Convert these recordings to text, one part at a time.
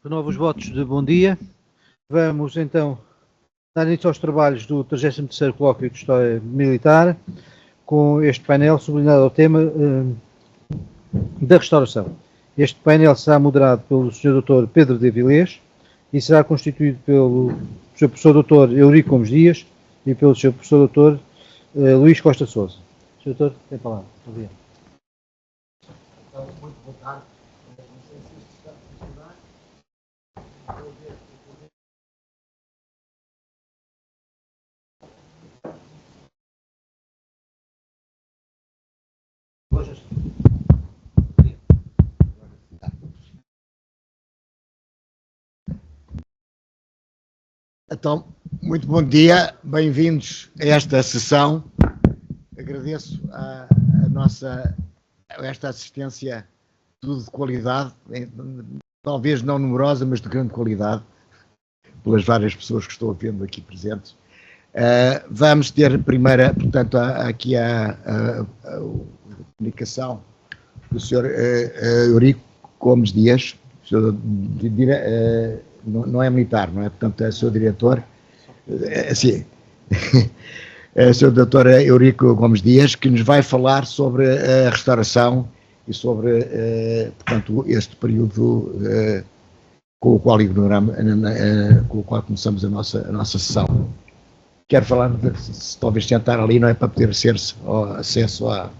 Renovo os votos de bom dia. Vamos então dar início aos trabalhos do 33º Colóquio de História Militar, com este painel sublinhado ao tema da restauração. Este painel será moderado pelo Sr. Dr. Pedro de Avilés e será constituído pelo Sr. Professor Dr. Eurico Gomes Dias e pelo Sr. Professor Dr. Luís Costa Sousa. Sr. Doutor, tem a palavra. Obrigado. Muito boa tarde. Não sei se isto está a funcionar. Então, muito bom dia, bem-vindos a esta sessão. Agradeço esta assistência, tudo de qualidade, talvez não numerosa, mas de grande qualidade, pelas várias pessoas que estou vendo aqui presentes. Vamos ter primeira, portanto, aqui a comunicação do Sr. Eurico Gomes Dias, não é militar, não é? Portanto, é o seu diretor. Sim. É o Sr. Dr. Eurico Gomes Dias, que nos vai falar sobre a restauração e sobre, portanto, este período com o qual com o qual começamos a nossa sessão. Quero falar, se talvez sentar ali, não é para poder acesso a...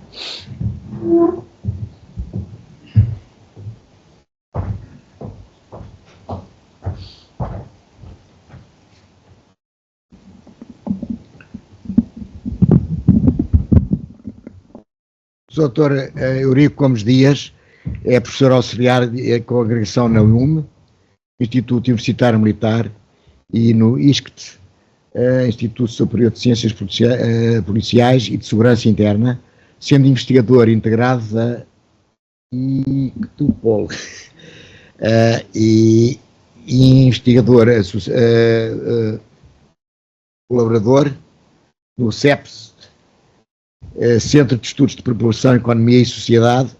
O Dr. Eurico Gomes Dias é professor auxiliar com agregação na UME, Instituto Universitário Militar, e no ISCT, Instituto Superior de Ciências Policiais e de Segurança Interna, sendo investigador integrado da ICTUPOL e investigador colaborador no CEPS, Centro de Estudos de População, Economia e Sociedade,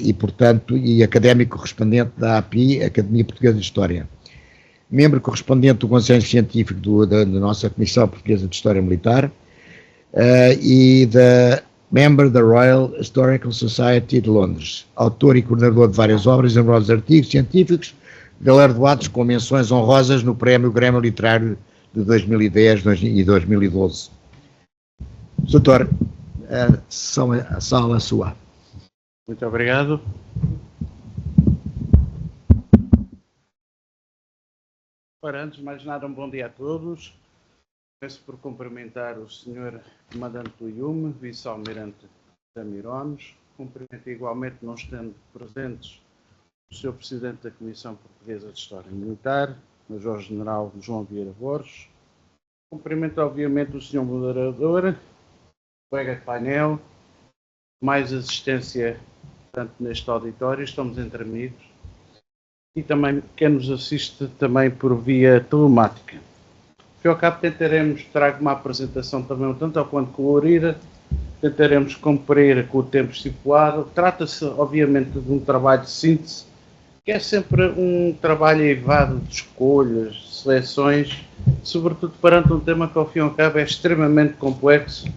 e, portanto, académico correspondente da API, Academia Portuguesa de História. Membro correspondente do Conselho Científico da nossa Comissão Portuguesa de História Militar, e member da Royal Historical Society de Londres. Autor e coordenador de várias obras e numerosos artigos científicos, galardoados com menções honrosas no Prémio Grêmio Literário de 2010 e 2012. Doutor, a sala é sua. Muito obrigado. Ora, antes de mais nada, um bom dia a todos. Começo por cumprimentar o Sr. Comandante do IUME, Vice-Almirante Tamirones. Cumprimento igualmente, não estando presentes, o Sr. Presidente da Comissão Portuguesa de História Militar, Major-General João Vieira Borges. Cumprimento, obviamente, o Sr. Moderador, colega de painel, mais assistência, portanto, neste auditório, estamos entre amigos, e também quem nos assiste também por via telemática. Ao cabo, trago uma apresentação também um tanto ao quanto colorida, tentaremos cumprir com o tempo estipulado. Trata-se, obviamente, de um trabalho de síntese, que é sempre um trabalho eivado de escolhas, seleções, sobretudo perante um tema que, ao fim e ao cabo, é extremamente complexo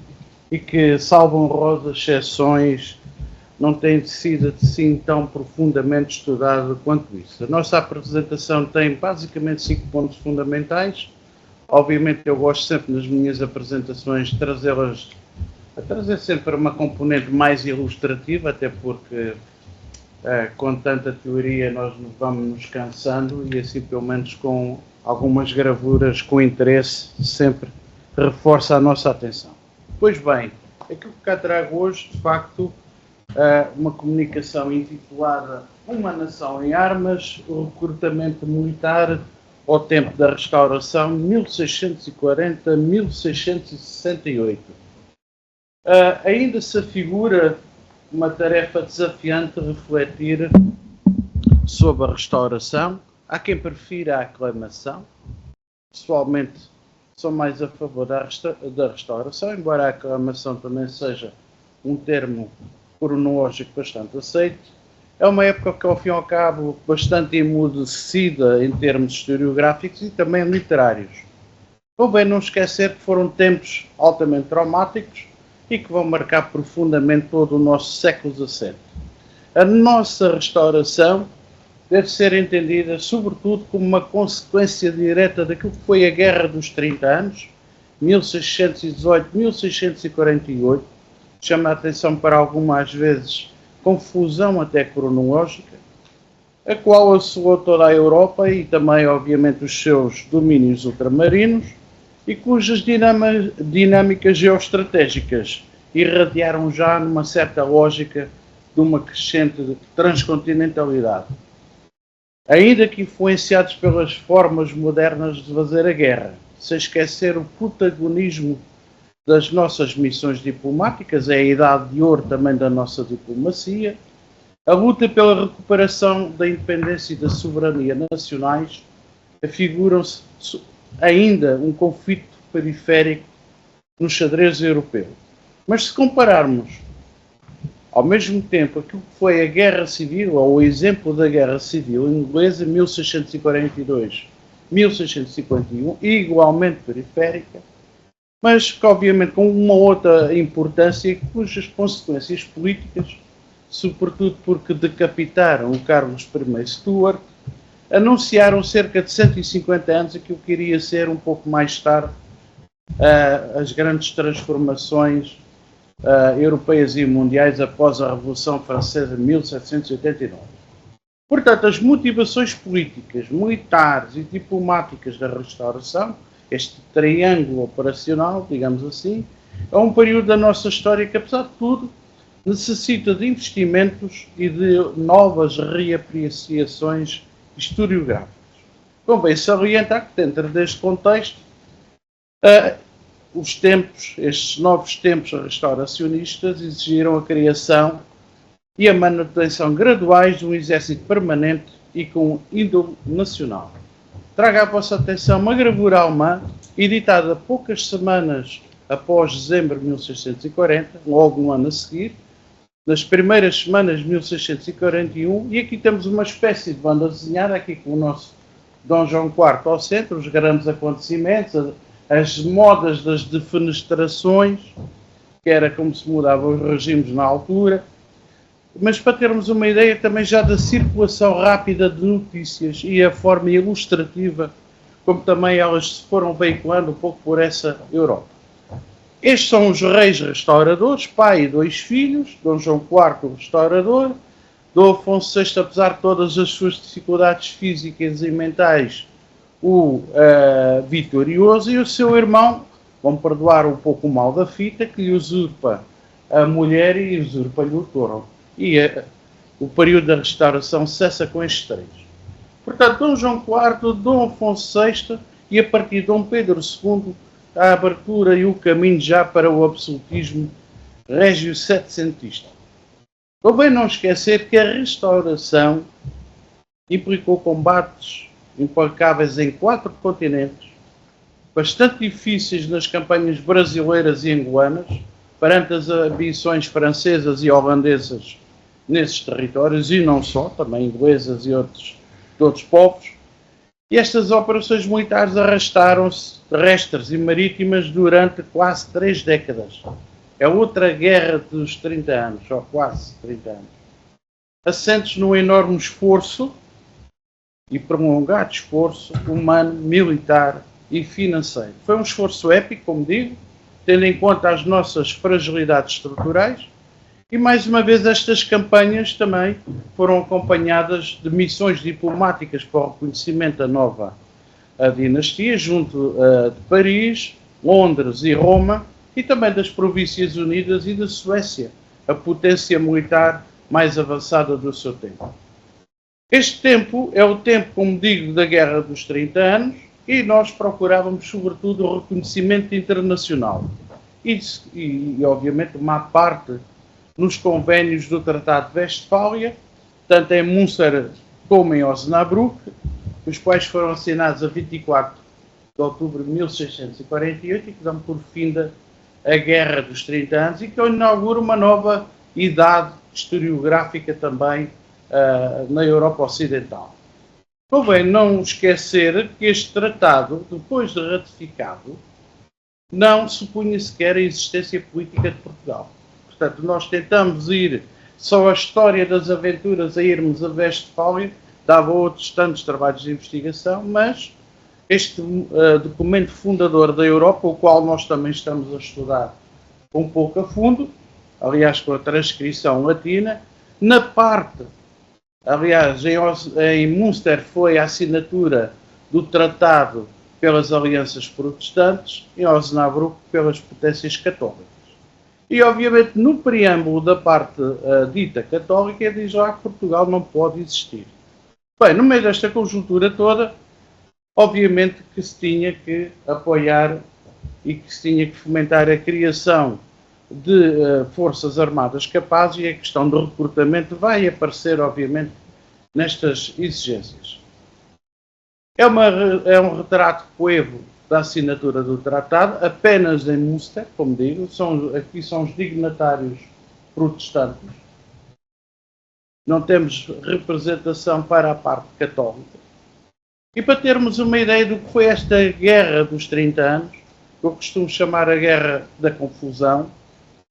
e que, salvo honrosas exceções, não tem sido assim tão profundamente estudado quanto isso. A nossa apresentação tem basicamente 5 pontos fundamentais. Obviamente eu gosto sempre nas minhas apresentações de trazer sempre uma componente mais ilustrativa, até porque com tanta teoria nós vamos nos cansando e assim pelo menos com algumas gravuras com interesse sempre reforça a nossa atenção. Pois bem, aquilo que cá trago hoje, de facto, uma comunicação intitulada Uma Nação em Armas, o recrutamento militar ao tempo da restauração, 1640-1668. Ainda se afigura uma tarefa desafiante refletir sobre a restauração. Há quem prefira a aclamação. Pessoalmente, sou mais a favor da restauração, embora a aclamação também seja um termo cronológico bastante aceito. é uma época que, ao fim e ao cabo, bastante emudecida em termos historiográficos e também literários. Convém não esquecer que foram tempos altamente traumáticos e que vão marcar profundamente todo o nosso século XVII. A nossa restauração deve ser entendida, sobretudo, como uma consequência direta daquilo que foi a Guerra dos 30 Anos, 1618-1648, chama a atenção para alguma, às vezes, confusão até cronológica, a qual assolou toda a Europa e também, obviamente, os seus domínios ultramarinos, e cujas dinâmicas geoestratégicas irradiaram já numa certa lógica de uma crescente transcontinentalidade. Ainda que influenciados pelas formas modernas de fazer a guerra, sem esquecer o protagonismo das nossas missões diplomáticas, é a idade de ouro também da nossa diplomacia, a luta pela recuperação da independência e da soberania nacionais, afiguram-se ainda um conflito periférico no xadrez europeu. Mas se compararmos ao mesmo tempo aquilo que foi a Guerra Civil, ou o exemplo da Guerra Civil inglesa, 1642-1651, igualmente periférica, mas que obviamente com uma outra importância, cujas consequências políticas, sobretudo porque decapitaram o Carlos I Stuart, anunciaram cerca de 150 anos aquilo que iria ser um pouco mais tarde as grandes transformações europeias e mundiais após a Revolução Francesa de 1789. Portanto, as motivações políticas, militares e diplomáticas da restauração, este triângulo operacional, digamos assim, é um período da nossa história que, apesar de tudo, necessita de investimentos e de novas reapreciações historiográficas. Convém salientar que, dentro deste contexto, estes novos tempos restauracionistas exigiram a criação e a manutenção graduais de um exército permanente e com índole nacional. Trago à vossa atenção uma gravura alemã, editada poucas semanas após dezembro de 1640, logo no ano a seguir, nas primeiras semanas de 1641, e aqui temos uma espécie de banda desenhada, aqui com o nosso Dom João IV ao centro, os grandes acontecimentos, as modas das defenestrações, que era como se mudavam os regimes na altura, mas para termos uma ideia também já da circulação rápida de notícias e a forma ilustrativa como também elas se foram veiculando um pouco por essa Europa. Estes são os reis restauradores, pai e 2 filhos, Dom João IV o restaurador, Dom Afonso VI, apesar de todas as suas dificuldades físicas e mentais, o vitorioso, e o seu irmão, vão perdoar um pouco o mal da fita, que lhe usurpa a mulher e usurpa-lhe o trono. E o período da restauração cessa com estes 3. Portanto, Dom João IV, Dom Afonso VI e a partir de Dom Pedro II, a abertura e o caminho já para o absolutismo régio-setecentista. Convém não esquecer que a restauração implicou combates implacáveis em 4 continentes, bastante difíceis nas campanhas brasileiras e angolanas, perante as ambições francesas e holandesas nesses territórios, e não só, também inglesas e de outros povos. E estas operações militares arrastaram-se terrestres e marítimas durante quase 3 décadas. É outra guerra dos 30 anos, ou quase 30 anos. Assentes num enorme esforço e prolongado esforço humano, militar e financeiro. Foi um esforço épico, como digo, tendo em conta as nossas fragilidades estruturais, e mais uma vez estas campanhas também foram acompanhadas de missões diplomáticas para o reconhecimento da nova dinastia, junto de Paris, Londres e Roma, e também das Províncias Unidas e da Suécia, a potência militar mais avançada do seu tempo. Este tempo é o tempo, como digo, da Guerra dos 30 anos, e nós procurávamos, sobretudo, o reconhecimento internacional. E obviamente, uma parte nos convénios do Tratado de Westfália, tanto em Münster como em Osnabrück, os quais foram assinados a 24 de outubro de 1648 e que dão por fim a Guerra dos 30 anos e que inaugura uma nova idade historiográfica também na Europa Ocidental. Convém não esquecer que este tratado, depois de ratificado, não supunha sequer a existência política de Portugal. Portanto, nós tentamos ir só a história das aventuras a irmos a Westfália, dava outros tantos trabalhos de investigação, mas este documento fundador da Europa, o qual nós também estamos a estudar um pouco a fundo, aliás com a transcrição latina, na parte, aliás em Münster foi a assinatura do tratado pelas alianças protestantes e Osnabrück pelas potências católicas. E obviamente no preâmbulo da parte dita católica diz lá que Portugal não pode existir. Bem, no meio desta conjuntura toda, obviamente que se tinha que apoiar e que se tinha que fomentar a criação de forças armadas capazes, e a questão do recrutamento vai aparecer, obviamente, nestas exigências. É um retrato coevo da assinatura do tratado, apenas em Münster, como digo, aqui são os dignatários protestantes. Não temos representação para a parte católica. E para termos uma ideia do que foi esta Guerra dos 30 anos, que eu costumo chamar a Guerra da Confusão,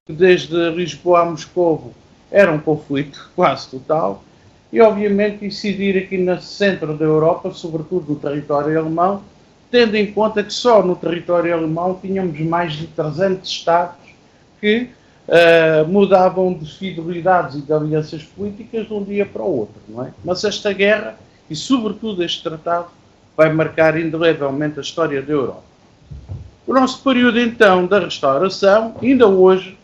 que desde Lisboa a Moscovo era um conflito quase total, e obviamente incidir aqui no centro da Europa, sobretudo no território alemão, tendo em conta que só no território alemão tínhamos mais de 300 Estados que mudavam de fidelidades e de alianças políticas de um dia para o outro, não é? Mas esta guerra, e sobretudo este tratado, vai marcar indelevelmente a história da Europa. O nosso período então da restauração, ainda hoje,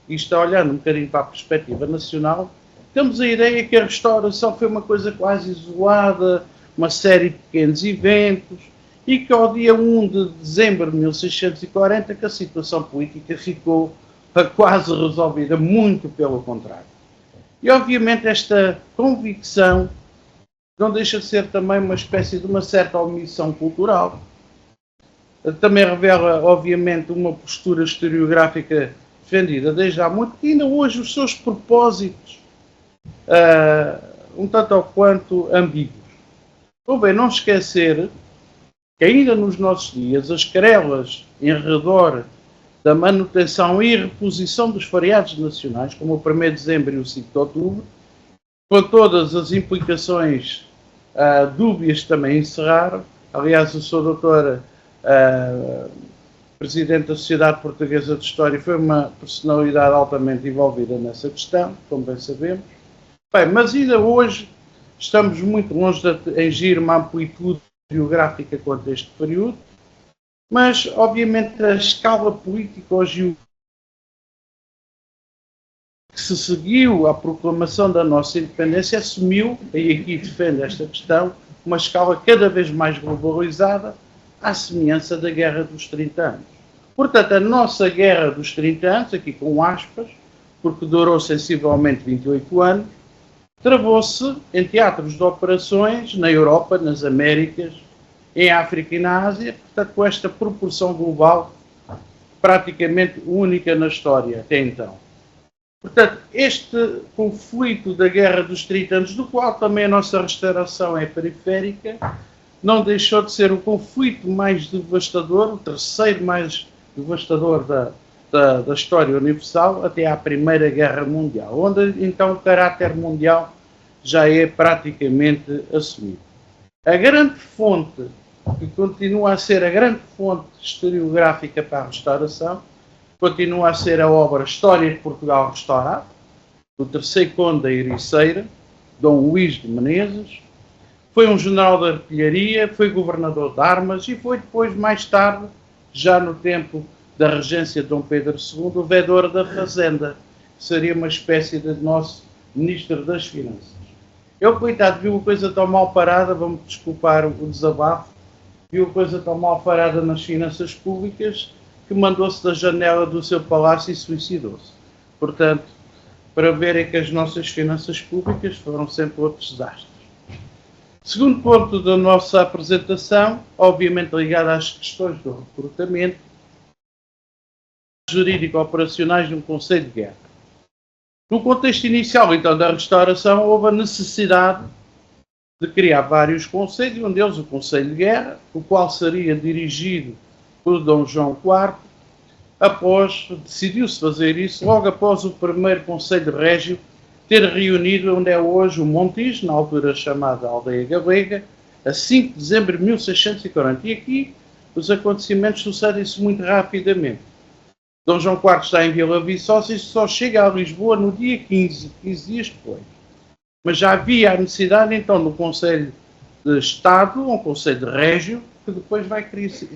isto olhando um bocadinho para a perspectiva nacional, temos a ideia que a restauração foi uma coisa quase isolada, uma série de pequenos eventos, e que ao dia 1 de dezembro de 1640 que a situação política ficou quase resolvida, muito pelo contrário. E obviamente esta convicção não deixa de ser também uma espécie de uma certa omissão cultural. Também revela, obviamente, uma postura historiográfica defendida desde há muito, e ainda hoje os seus propósitos um tanto ou quanto ambíguos. Convém não esquecer que ainda nos nossos dias as querelas em redor da manutenção e reposição dos feriados nacionais, como o 1º de dezembro e o 5 de outubro, com todas as implicações dúbias que também encerraram. Aliás, o Sr. Doutor Presidente da Sociedade Portuguesa de História foi uma personalidade altamente envolvida nessa questão, como bem sabemos. Bem, mas ainda hoje estamos muito longe de atingir uma amplitude geográfica quanto a este período, mas obviamente a escala político-geográfica que se seguiu à proclamação da nossa independência assumiu, e aqui defende esta questão, uma escala cada vez mais globalizada, à semelhança da Guerra dos 30 anos. Portanto, a nossa Guerra dos 30 anos, aqui com aspas, porque durou sensivelmente 28 anos, travou-se em teatros de operações na Europa, nas Américas, em África e na Ásia, portanto, com esta proporção global praticamente única na história até então. Portanto, este conflito da Guerra dos 30 anos, do qual também a nossa restauração é periférica, não deixou de ser o conflito mais devastador, o terceiro mais devastador da história universal, até à Primeira Guerra Mundial, onde então o caráter mundial já é praticamente assumido. A grande fonte, que continua a ser a grande fonte historiográfica para a restauração, continua a ser a obra História de Portugal Restaurado, do terceiro conde da Ericeira, Dom Luís de Menezes. Foi um general da artilharia, foi governador de armas e foi depois, mais tarde, já no tempo da regência de Dom Pedro II, o vedor da Fazenda, que seria uma espécie de nosso ministro das Finanças. Eu, coitado, vi uma coisa tão mal parada, vamos desculpar o desabafo, vi uma coisa tão mal parada nas finanças públicas que mandou-se da janela do seu palácio e suicidou-se. Portanto, para verem que as nossas finanças públicas foram sempre outros desastres. Segundo ponto da nossa apresentação, obviamente ligado às questões do recrutamento jurídico-operacionais de um conselho de guerra. No contexto inicial, então, da restauração, houve a necessidade de criar vários conselhos, um deles o Conselho de Guerra, o qual seria dirigido por Dom João IV, decidiu-se fazer isso logo após o primeiro Conselho Régio ter reunido onde é hoje o Montijo, na altura chamada Aldeia Galega, a 5 de dezembro de 1640. E aqui os acontecimentos sucedem-se muito rapidamente. Dom João IV está em Vila Viçosa e só chega a Lisboa no dia 15 dias depois. Mas já havia a necessidade, então, no Conselho de Estado, um Conselho de Régio, que depois vai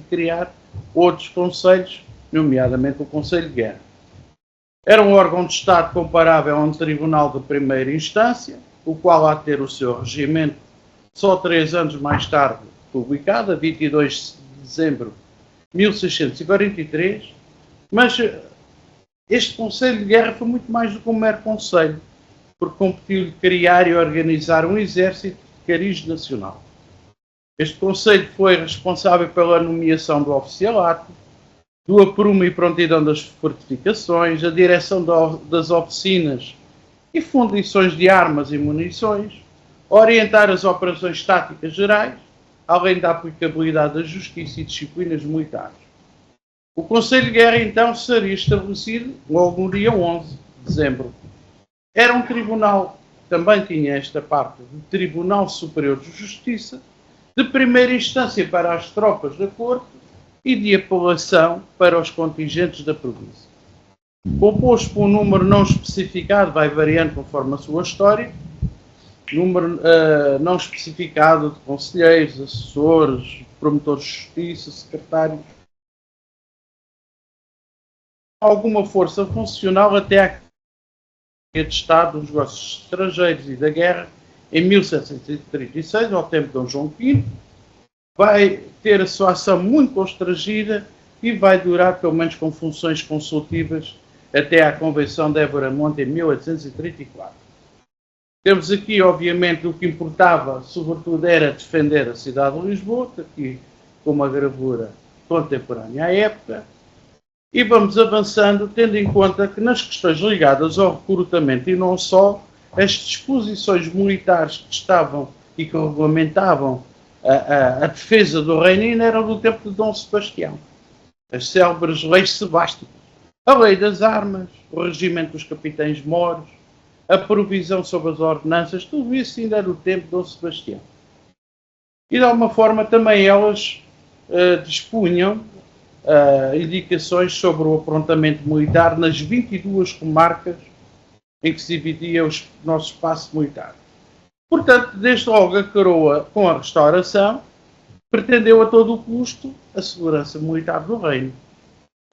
criar outros conselhos, nomeadamente o Conselho de Guerra. Era um órgão de Estado comparável a um tribunal de primeira instância, o qual há de ter o seu regimento só 3 anos mais tarde publicado, a 22 de dezembro de 1643, mas este Conselho de Guerra foi muito mais do que um mero conselho, porque competiu-lhe criar e organizar um exército de cariz nacional. Este Conselho foi responsável pela nomeação do oficialato, do aprumo e prontidão das fortificações, a direção das oficinas e fundições de armas e munições, orientar as operações táticas gerais, além da aplicabilidade da justiça e disciplinas militares. O Conselho de Guerra, então, seria estabelecido logo no dia 11 de dezembro. Era um tribunal, também tinha esta parte de Tribunal Superior de Justiça, de primeira instância para as tropas da corte e de apelação para os contingentes da província. Composto por um número não especificado, vai variando conforme a sua história, número não especificado de conselheiros, assessores, promotores de justiça, secretários, alguma força funcional até à de Estado dos negócios estrangeiros e da guerra, em 1736, ao tempo de Dom João V, vai ter a sua ação muito constrangida e vai durar, pelo menos com funções consultivas, até à Convenção de Évora-Monte, em 1834. Temos aqui, obviamente, o que importava, sobretudo, era defender a cidade de Lisboa, aqui com uma gravura contemporânea à época, e vamos avançando, tendo em conta que nas questões ligadas ao recrutamento e não só, as disposições militares que estavam e que regulamentavam a defesa do reino ainda eram do tempo de Dom Sebastião. As célebres leis sebásticas, a lei das armas, o regimento dos capitães moros, a provisão sobre as ordenanças, tudo isso ainda era do tempo de Dom Sebastião. E de alguma forma também elas dispunham indicações sobre o aprontamento militar nas 22 comarcas em que se dividia o nosso espaço militar. Portanto, desde logo a coroa, com a restauração, pretendeu a todo o custo a segurança militar do reino.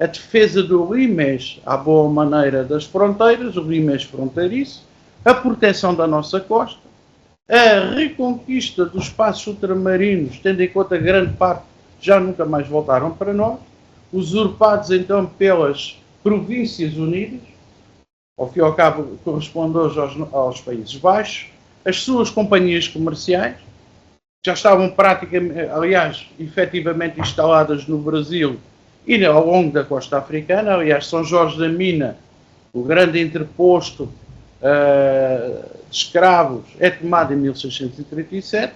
A defesa do limes à boa maneira das fronteiras, o limes fronteiriço, a proteção da nossa costa, a reconquista dos espaços ultramarinos, tendo em conta que grande parte já nunca mais voltaram para nós, usurpados então pelas Províncias Unidas, ao fim e ao cabo corresponde hoje aos Países Baixos, as suas companhias comerciais, já estavam praticamente, aliás, efetivamente instaladas no Brasil e ao longo da costa africana. Aliás, São Jorge da Mina, o grande entreposto de escravos, é tomado em 1637,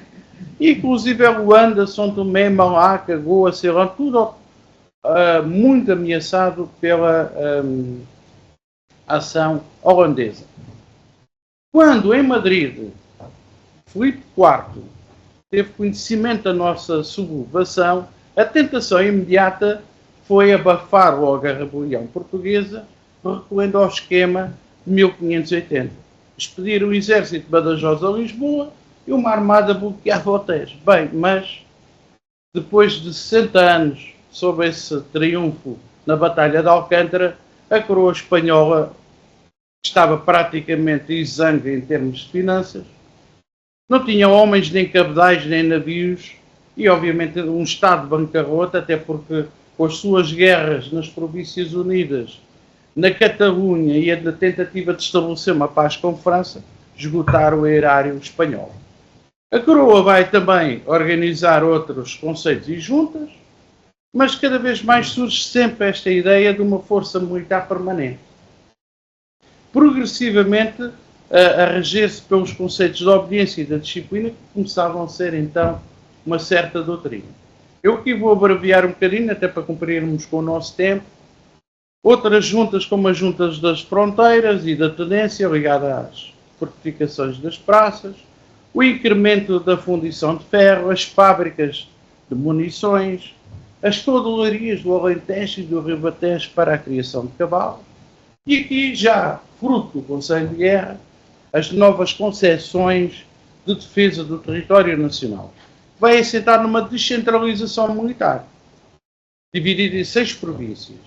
e inclusive Luanda, São Tomé, Malaca, Goa, Ceilão, tudo muito ameaçado pela ação holandesa. Quando em Madrid Filipe IV teve conhecimento da nossa sublevação, a tentação imediata foi abafar logo a rebelião portuguesa, recorrendo ao esquema de 1580. Expedir o exército de Badajoz a Lisboa e uma armada bloqueava o Tejo. Bem, mas depois de 60 anos sob esse triunfo na Batalha de Alcântara, a coroa espanhola estava praticamente exangue em termos de finanças, não tinha homens, nem cabedais, nem navios, e obviamente um estado de bancarrota, até porque com as suas guerras nas Províncias Unidas, na Catalunha e a tentativa de estabelecer uma paz com França, esgotaram o erário espanhol. A coroa vai também organizar outros conselhos e juntas, mas cada vez mais surge sempre esta ideia de uma força militar permanente. progressivamente a reger-se pelos conceitos da obediência e da disciplina, que começavam a ser então uma certa doutrina. Eu aqui vou abreviar um bocadinho, até para cumprirmos com o nosso tempo. Outras juntas, como as juntas das fronteiras e da tenência, ligada às fortificações das praças, o incremento da fundição de ferro, as fábricas de munições, as todelarias do Alentejo e do Ribatejo para a criação de cavalos, e aqui já, fruto do Conselho de Guerra, as novas concepções de defesa do território nacional. Vai assentar numa descentralização militar, dividida em 6 províncias.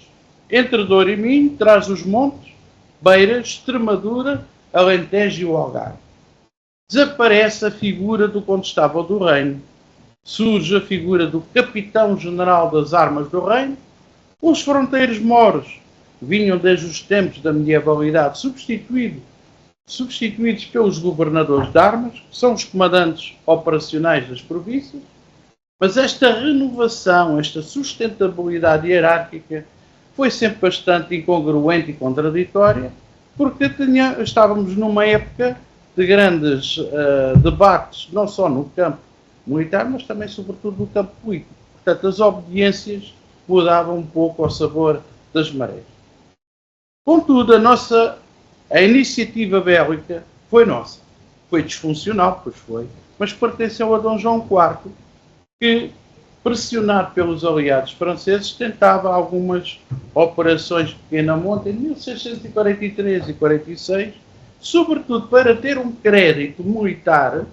Entre Douro e Minho, traz os montes, Beiras, Extremadura, Alentejo e o Algarve. Desaparece a figura do condestável do reino. Surge a figura do capitão-general das armas do reino. Os fronteiros moros vinham desde os tempos da medievalidade substituídos pelos governadores de armas, que são os comandantes operacionais das províncias. Mas esta renovação, esta sustentabilidade hierárquica foi sempre bastante incongruente e contraditória, porque estávamos numa época de grandes debates, não só no campo militar, mas também, sobretudo, no campo político. Portanto, as obediências mudavam um pouco ao sabor das marés. Contudo, a iniciativa bélica foi nossa. Foi disfuncional, pois foi, mas pertenceu a Dom João IV, que, pressionado pelos aliados franceses, tentava algumas operações de pequena monta em 1643 e 46, sobretudo para ter um crédito militar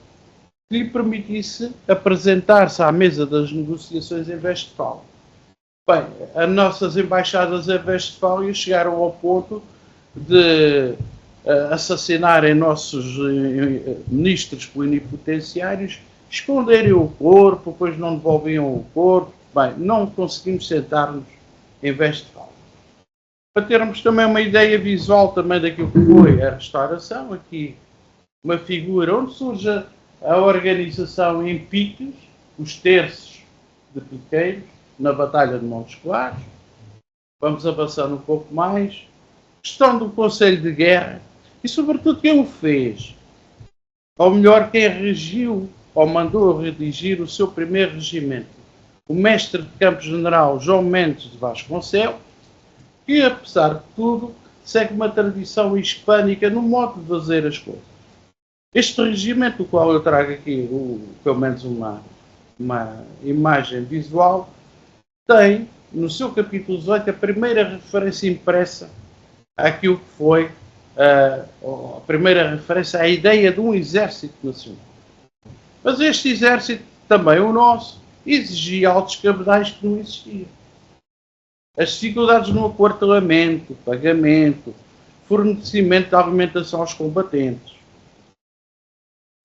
que lhe permitisse apresentar-se à mesa das negociações em Westfália. Bem, as nossas embaixadas em Westfália chegaram ao ponto de assassinarem nossos ministros plenipotenciários, esconderem o corpo, depois não devolviam o corpo. Bem, não conseguimos sentar-nos em Westfália. Para termos também uma ideia visual também daquilo que foi a restauração, aqui uma figura onde surge a organização em piques, os terços de piqueiros, na Batalha de Montes Claros. Vamos avançando um pouco mais. Questão do Conselho de Guerra e, sobretudo, quem o fez. Ou melhor, quem regiu ou mandou redigir o seu primeiro regimento. O mestre de campo-general João Mendes de Vasconcelos, que, apesar de tudo, segue uma tradição hispânica no modo de fazer as coisas. Este regimento, do qual eu trago aqui pelo menos uma imagem visual, tem, no seu capítulo 18, a primeira referência impressa àquilo que foi a primeira referência à ideia de um exército nacional. Mas este exército, também o nosso, exigia altos cabedais que não existiam. As dificuldades no aquartelamento, pagamento, fornecimento de alimentação aos combatentes,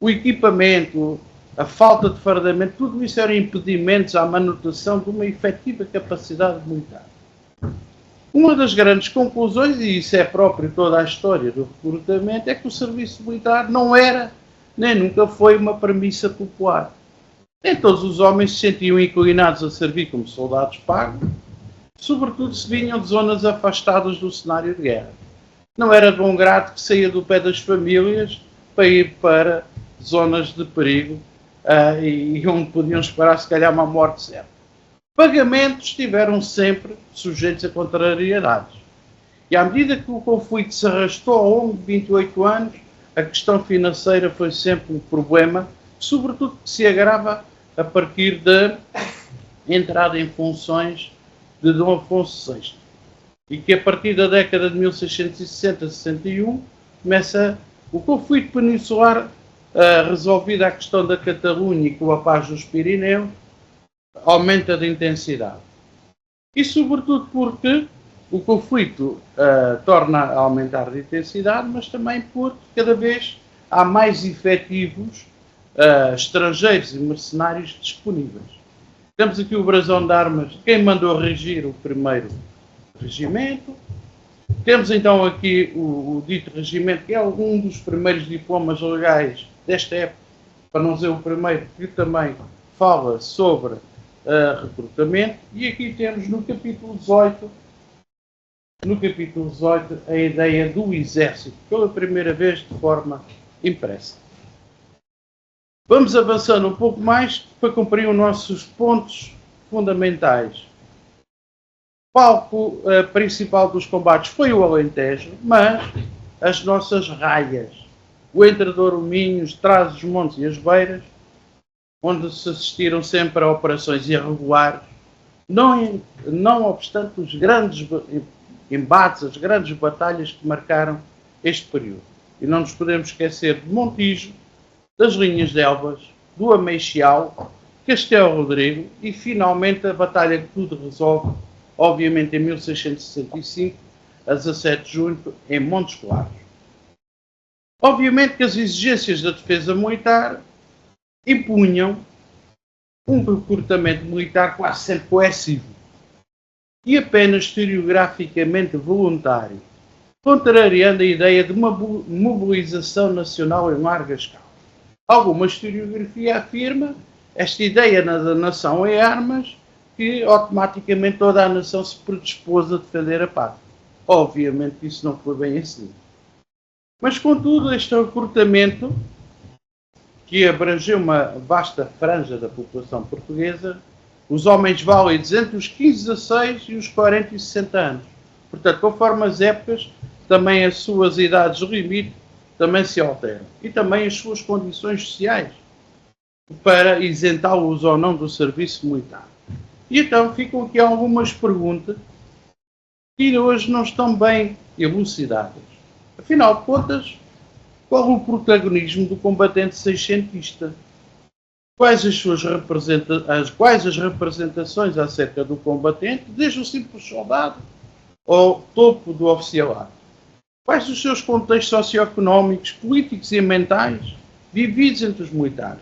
o equipamento, a falta de fardamento, tudo isso eram impedimentos à manutenção de uma efetiva capacidade militar. Uma das grandes conclusões, e isso é próprio de toda a história do recrutamento, é que o serviço militar não era, nem nunca foi, uma premissa popular. Nem todos os homens se sentiam inclinados a servir como soldados pagos, sobretudo se vinham de zonas afastadas do cenário de guerra. Não era de bom grado que saía do pé das famílias para ir para zonas de perigo e onde podiam esperar, se calhar, uma morte certa. Pagamentos estiveram sempre sujeitos a contrariedades. E à medida que o conflito se arrastou ao longo de 28 anos, a questão financeira foi sempre um problema, sobretudo que se agrava a partir da entrada em funções de Dom Afonso VI. E que a partir da década de 1660-61 começa o conflito peninsular, resolvida a questão da Catalunha e com a paz dos Pirineus, aumenta de intensidade. E sobretudo porque o conflito torna a aumentar de intensidade, mas também porque cada vez há mais efetivos estrangeiros e mercenários disponíveis. Temos aqui o brasão de armas de quem mandou regir o primeiro regimento. Temos então aqui o dito regimento, que é um dos primeiros diplomas legais desta época, para não dizer o primeiro, que também fala sobre recrutamento. E aqui temos no capítulo 18 no capítulo 18, a ideia do exército, pela primeira vez de forma impressa. Vamos avançando um pouco mais para cumprir os nossos pontos fundamentais. O palco principal dos combates foi o Alentejo, mas as nossas raias, o Entredouro, o Minho, os Trás-os-Montes e as Beiras, onde se assistiram sempre a operações irregulares, não obstante os grandes embates, as grandes batalhas que marcaram este período. E não nos podemos esquecer de Montijo, das Linhas de Elvas, do Ameixal, Castelo Rodrigo e, finalmente, a batalha que tudo resolve, obviamente, em 1665, a 17 de junho, em Montes Claros. Obviamente que as exigências da defesa militar impunham um recrutamento militar quase sempre coercivo e apenas historiograficamente voluntário, contrariando a ideia de uma mobilização nacional em larga escala. Alguma historiografia afirma esta ideia da nação em armas, que automaticamente toda a nação se predispôs a defender a pátria. Obviamente isso não foi bem assim. Mas, contudo, este recrutamento, que abrangeu uma vasta franja da população portuguesa, os homens válidos entre os 15, 16 e os 40 e 60 anos. Portanto, conforme as épocas, também as suas idades limite também se alteram. E também as suas condições sociais, para isentá-los ou não do serviço militar. E então ficam aqui algumas perguntas que hoje não estão bem elucidadas. Afinal de contas, qual o protagonismo do combatente seiscentista? Quais as representações acerca do combatente, desde o simples soldado ao topo do oficialato? Quais os seus contextos socioeconómicos, políticos e mentais vividos entre os militares?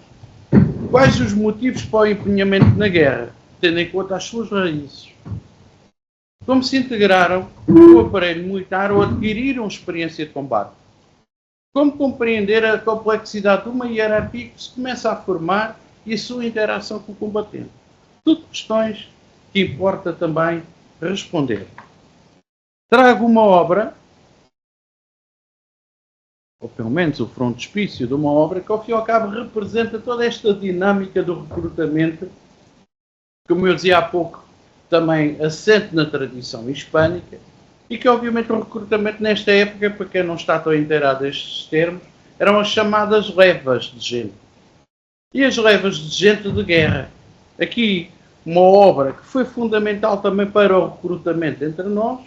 Quais os motivos para o empenhamento na guerra, tendo em conta as suas raízes? Como se integraram no aparelho militar ou adquiriram experiência de combate? Como compreender a complexidade de uma hierarquia que se começa a formar e a sua interação com o combatente? Tudo questões que importa também responder. Trago uma obra, ou pelo menos o frontispício de uma obra, que ao fim e ao cabo representa toda esta dinâmica do recrutamento, como eu dizia há pouco, também assente na tradição hispânica, e que obviamente o recrutamento nesta época, para quem não está tão inteirado destes termos, eram as chamadas levas de gente. E as levas de gente de guerra. Aqui uma obra que foi fundamental também para o recrutamento entre nós,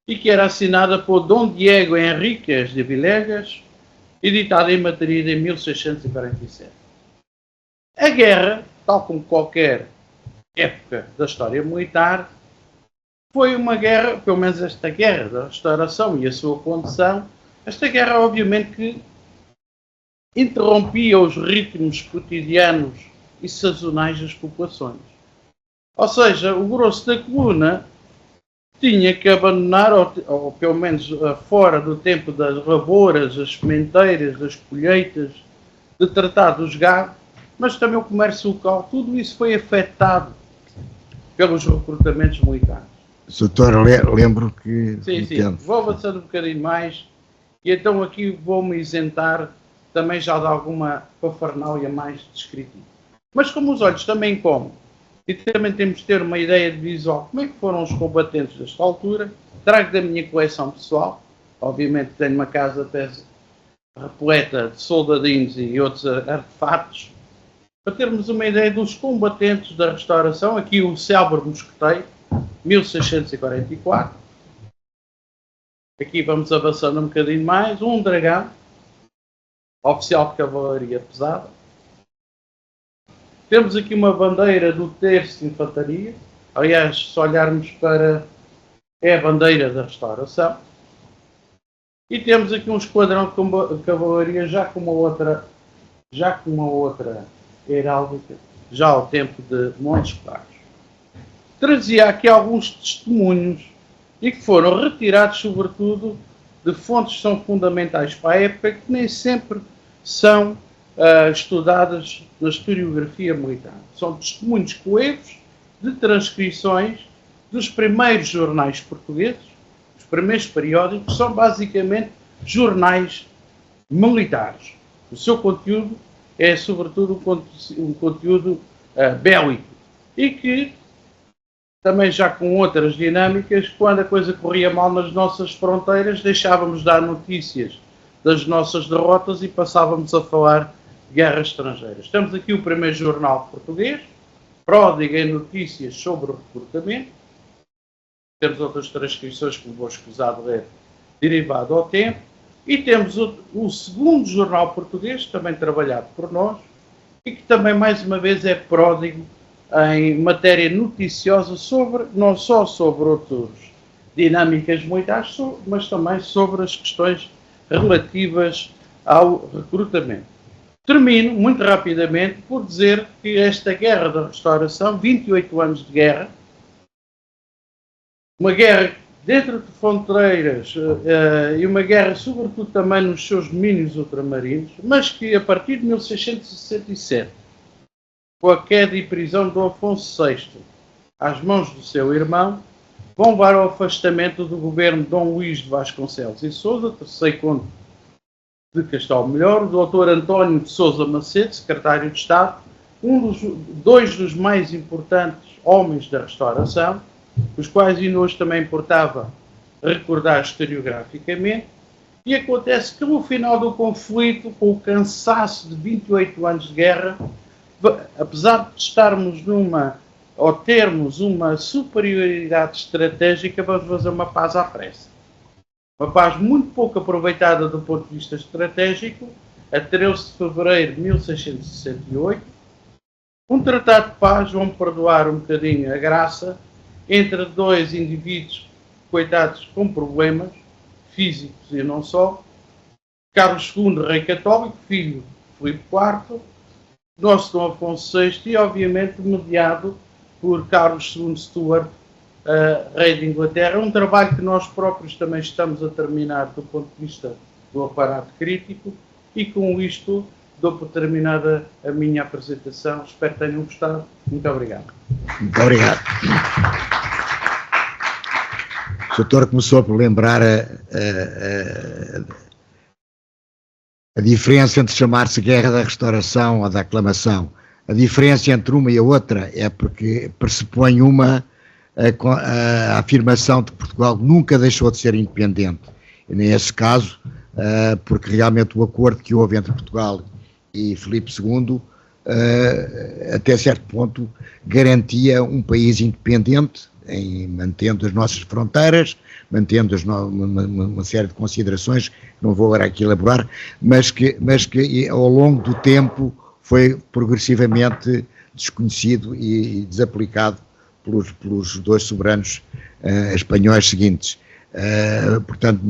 e que era assinada por Dom Diego Henriques de Villegas, editada em Madrid em 1647. A guerra, tal como qualquer época da história militar, foi uma guerra, pelo menos esta guerra da restauração e a sua condição, esta guerra obviamente que interrompia os ritmos cotidianos e sazonais das populações. Ou seja, o grosso da coluna tinha que abandonar, ou pelo menos fora do tempo das lavouras, das sementeiras, das colheitas, de tratar dos gados, mas também o comércio local, tudo isso foi afetado pelos recrutamentos militares. Doutor, lembro que... Sim, vou avançando um bocadinho mais, e então aqui vou-me isentar também já de alguma pafarnália mais descritiva. Mas como os olhos também comem, e também temos de ter uma ideia de visual como é que foram os combatentes desta altura, trago da minha coleção pessoal, obviamente tenho uma casa até repleta de soldadinhos e outros artefatos, para termos uma ideia dos combatentes da restauração. Aqui o célebre mosqueteiro, 1644. Aqui vamos avançando um bocadinho mais. Um dragão, oficial de cavalaria pesada. Temos aqui uma bandeira do terço de infantaria. Aliás, se olharmos para... é a bandeira da restauração. E temos aqui um esquadrão de cavalaria já com uma outra heráldica, já ao tempo de Montes Claros. Trazia aqui alguns testemunhos e que foram retirados, sobretudo, de fontes que são fundamentais para a época, que nem sempre são estudadas na historiografia militar. São testemunhos coevos de transcrições dos primeiros jornais portugueses, os primeiros periódicos são basicamente jornais militares. O seu conteúdo é sobretudo um conteúdo bélico e que também já com outras dinâmicas, quando a coisa corria mal nas nossas fronteiras, deixávamos de dar notícias das nossas derrotas e passávamos a falar de guerras estrangeiras. Temos aqui o primeiro jornal português, pródigo em notícias sobre o recrutamento. Temos outras transcrições que vou escusar de ler, derivado ao tempo. E temos o segundo jornal português, também trabalhado por nós, e que também, mais uma vez, é pródigo em matéria noticiosa, não só sobre outras dinâmicas militares, mas também sobre as questões relativas ao recrutamento. Termino, muito rapidamente, por dizer que esta guerra da restauração, 28 anos de guerra, uma guerra dentro de fronteiras e uma guerra, sobretudo, também nos seus domínios ultramarinos, mas que, a partir de 1667, com a queda e prisão de Afonso VI às mãos do seu irmão, vão levar ao afastamento do governo de Dom Luís de Vasconcelos e Sousa, terceiro conde de Castelo Melhor, o Dr. António de Sousa Macedo, secretário de Estado, dois dos mais importantes homens da restauração, os quais e hoje também importava recordar historiograficamente, e acontece que no final do conflito, com o cansaço de 28 anos de guerra, apesar de estarmos ou termos uma superioridade estratégica, vamos fazer uma paz à pressa. Uma paz muito pouco aproveitada do ponto de vista estratégico, a 13 de fevereiro de 1668, um tratado de paz, vão perdoar um bocadinho a graça, entre dois indivíduos, coitados, com problemas físicos e não só, Carlos II, rei católico, filho de Filipe IV, nosso Dom Afonso VI e, obviamente, mediado por Carlos II Stuart, rei de Inglaterra. Um trabalho que nós próprios também estamos a terminar do ponto de vista do aparato crítico e com isto dou por terminada a minha apresentação. Espero que tenham gostado. Muito obrigado. Muito obrigado. O doutor começou por lembrar a diferença entre chamar-se Guerra da Restauração ou da Aclamação. A diferença entre uma e a outra é porque pressupõe a afirmação de que Portugal nunca deixou de ser independente. E nesse caso, porque realmente o acordo que houve entre Portugal e Filipe II, até certo ponto, garantia um país independente, mantendo as nossas fronteiras, mantendo uma série de considerações que não vou agora aqui elaborar, mas que ao longo do tempo foi progressivamente desconhecido e desaplicado pelos dois soberanos espanhóis seguintes. Portanto,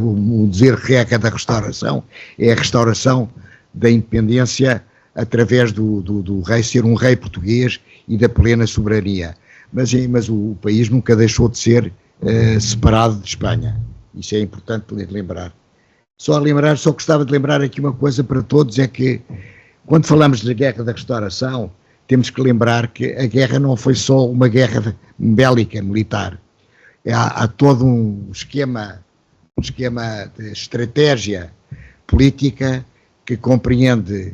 o dizer Guerra da Restauração é a restauração da independência através do rei ser um rei português e da plena soberania. Mas o país nunca deixou de ser separado de Espanha. Isso é importante lembrar. Só gostava de lembrar aqui uma coisa para todos, é que quando falamos da Guerra da Restauração, temos que lembrar que a guerra não foi só uma guerra bélica, militar. Há todo um esquema de estratégia política que compreende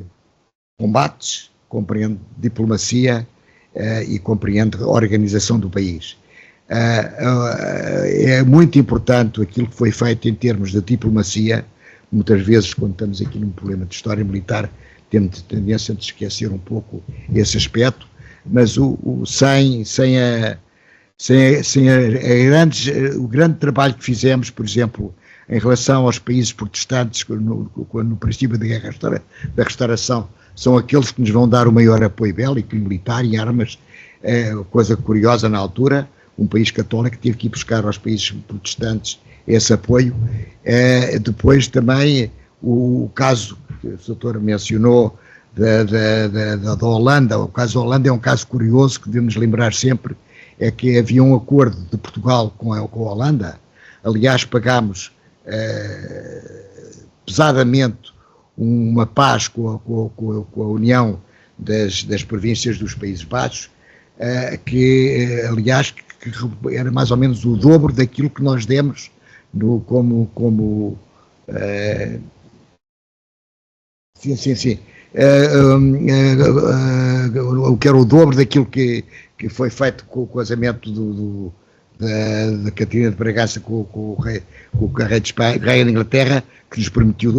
combates, compreende diplomacia e compreende a organização do país. É muito importante aquilo que foi feito em termos de diplomacia. Muitas vezes, quando estamos aqui num problema de história militar, temos tendência de esquecer um pouco esse aspecto, mas o grande trabalho que fizemos, por exemplo, em relação aos países protestantes, no princípio da restauração, são aqueles que nos vão dar o maior apoio bélico, militar e armas, coisa curiosa na altura. Um país católico teve que ir buscar aos países protestantes esse apoio. Depois também o caso que o doutor mencionou da Holanda. O caso da Holanda é um caso curioso que devemos lembrar sempre, é que havia um acordo de Portugal com a Holanda. Aliás, pagámos pesadamente uma paz com a União das províncias dos Países Baixos, que aliás que era mais ou menos o dobro daquilo que nós demos como sim. O que era o dobro daquilo que foi feito com o casamento da Catarina de Bragança com o rei de Espanha, rei da Inglaterra, que nos permitiu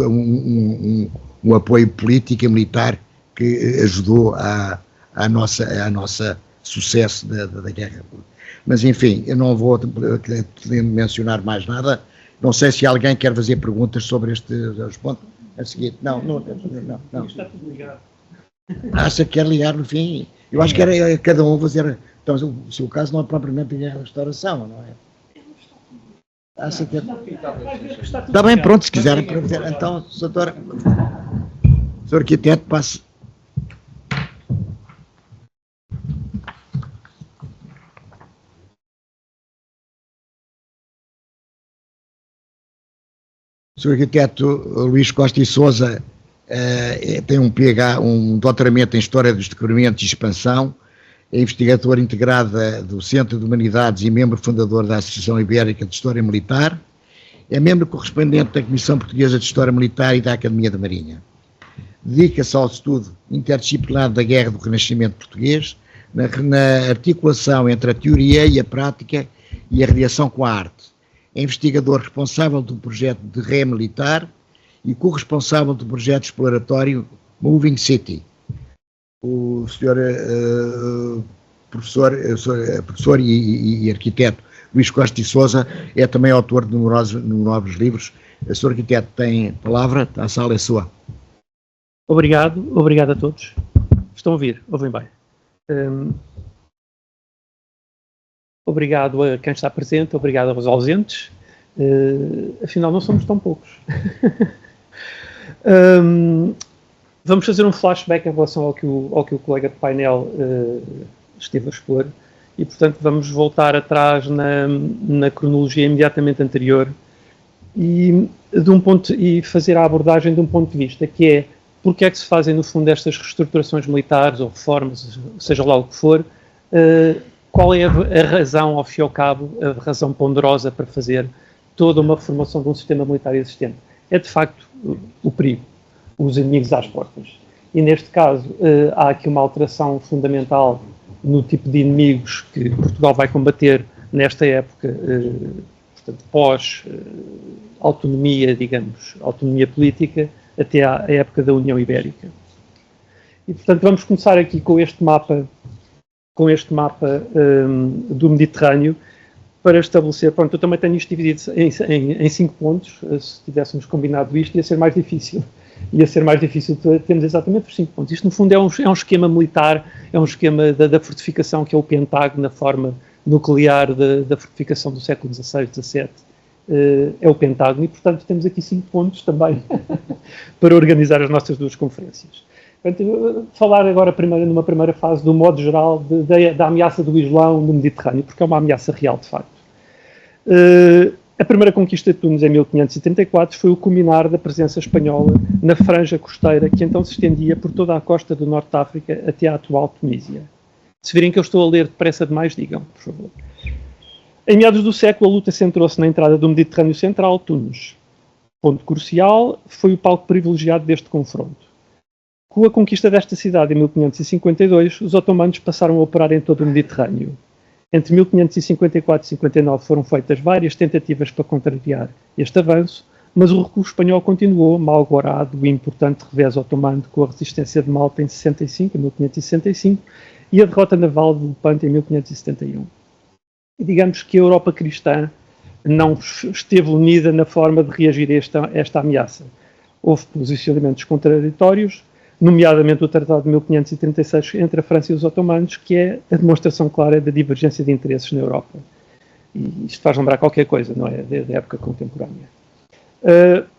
um apoio político e militar que ajudou a nossa sucesso da guerra. Mas enfim, eu não vou mencionar mais nada. Não sei se alguém quer fazer perguntas sobre este ponto. A seguir, não. Está tudo ligado. Acha que quer ligar no fim? Eu acho que era cada um fazer. Então, o seu caso não é propriamente a restauração, não é? Acha que está bem, pronto, se quiser. Então, Sr. Arquiteto, passe. O Sr. Arquiteto Luís Costa e Sousa tem um PhD, um doutoramento em História dos Descobrimentos e Expansão, é investigador integrado do Centro de Humanidades e membro fundador da Associação Ibérica de História Militar, é membro correspondente da Comissão Portuguesa de História Militar e da Academia da Marinha. Dedica-se ao estudo interdisciplinar da Guerra do Renascimento Português, na articulação entre a teoria e a prática e a relação com a arte. É investigador responsável do projeto de Ré Militar e corresponsável do projeto exploratório Moving City. O senhor professor e arquiteto Luís Costa e Sousa é também autor de numerosos livros. O senhor arquiteto tem a palavra, a sala é sua. Obrigado a todos. Estão a ouvir? Ouvem bem. Obrigado a quem está presente, obrigado aos ausentes. Afinal, não somos tão poucos. Vamos fazer um flashback em relação ao que o colega de painel esteve a expor e, portanto, vamos voltar atrás na cronologia imediatamente anterior e fazer a abordagem de um ponto de vista que é porque é que se fazem, no fundo, estas reestruturações militares ou reformas, seja lá o que for, qual é a razão, ao fim e ao cabo, a razão ponderosa para fazer toda uma reformação de um sistema militar existente. É, de facto, o perigo, os inimigos às portas. E, neste caso, há aqui uma alteração fundamental no tipo de inimigos que Portugal vai combater nesta época, portanto, pós-autonomia, digamos, autonomia política, até à época da União Ibérica. E, portanto, vamos começar aqui com este mapa do Mediterrâneo, para estabelecer, pronto, eu também tenho isto dividido em 5 pontos, se tivéssemos combinado isto ia ser mais difícil termos exatamente os 5 pontos. Isto no fundo é um esquema militar, é um esquema da fortificação que é o Pentágono, na forma nuclear da fortificação do século XVI, XVII, é o Pentágono e portanto temos aqui 5 pontos também para organizar as nossas duas conferências. Portanto, falar agora numa primeira fase do modo geral da ameaça do Islão no Mediterrâneo, porque é uma ameaça real de facto. A primeira conquista de Tunis em 1574 foi o culminar da presença espanhola na franja costeira que então se estendia por toda a costa do Norte de África até à atual Tunísia. Se virem que eu estou a ler depressa demais, digam, por favor. Em meados do século, a luta centrou-se na entrada do Mediterrâneo Central, Tunis. Ponto crucial, foi o palco privilegiado deste confronto. Com a conquista desta cidade em 1552, os otomanos passaram a operar em todo o Mediterrâneo. Entre 1554 e 59 foram feitas várias tentativas para contrariar este avanço, mas o recuo espanhol continuou, malgrado o importante revés otomano com a resistência de Malta em 1565 e a derrota naval de Lepanto em 1571. E digamos que a Europa cristã não esteve unida na forma de reagir a esta ameaça. Houve posicionamentos contraditórios, nomeadamente o Tratado de 1536 entre a França e os otomanos, que é a demonstração clara da divergência de interesses na Europa. E isto faz lembrar qualquer coisa, não é? Da época contemporânea.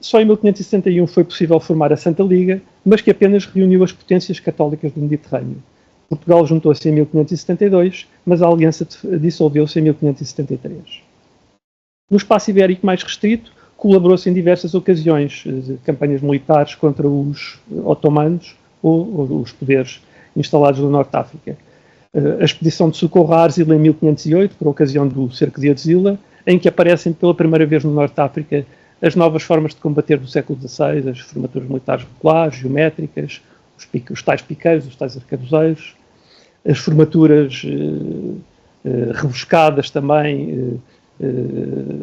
Só em 1571 foi possível formar a Santa Liga, mas que apenas reuniu as potências católicas do Mediterrâneo. Portugal juntou-se em 1572, mas a aliança dissolveu-se em 1573. No espaço ibérico mais restrito, colaborou-se em diversas ocasiões de campanhas militares contra os otomanos ou os poderes instalados no Norte de África. a expedição de socorro a Arzila em 1508, por ocasião do cerco de Arzila, em que aparecem pela primeira vez no Norte de África as novas formas de combater do século XVI, as formaturas militares regulares, geométricas, os tais piqueiros, os tais arcabuzeiros, as formaturas rebuscadas também,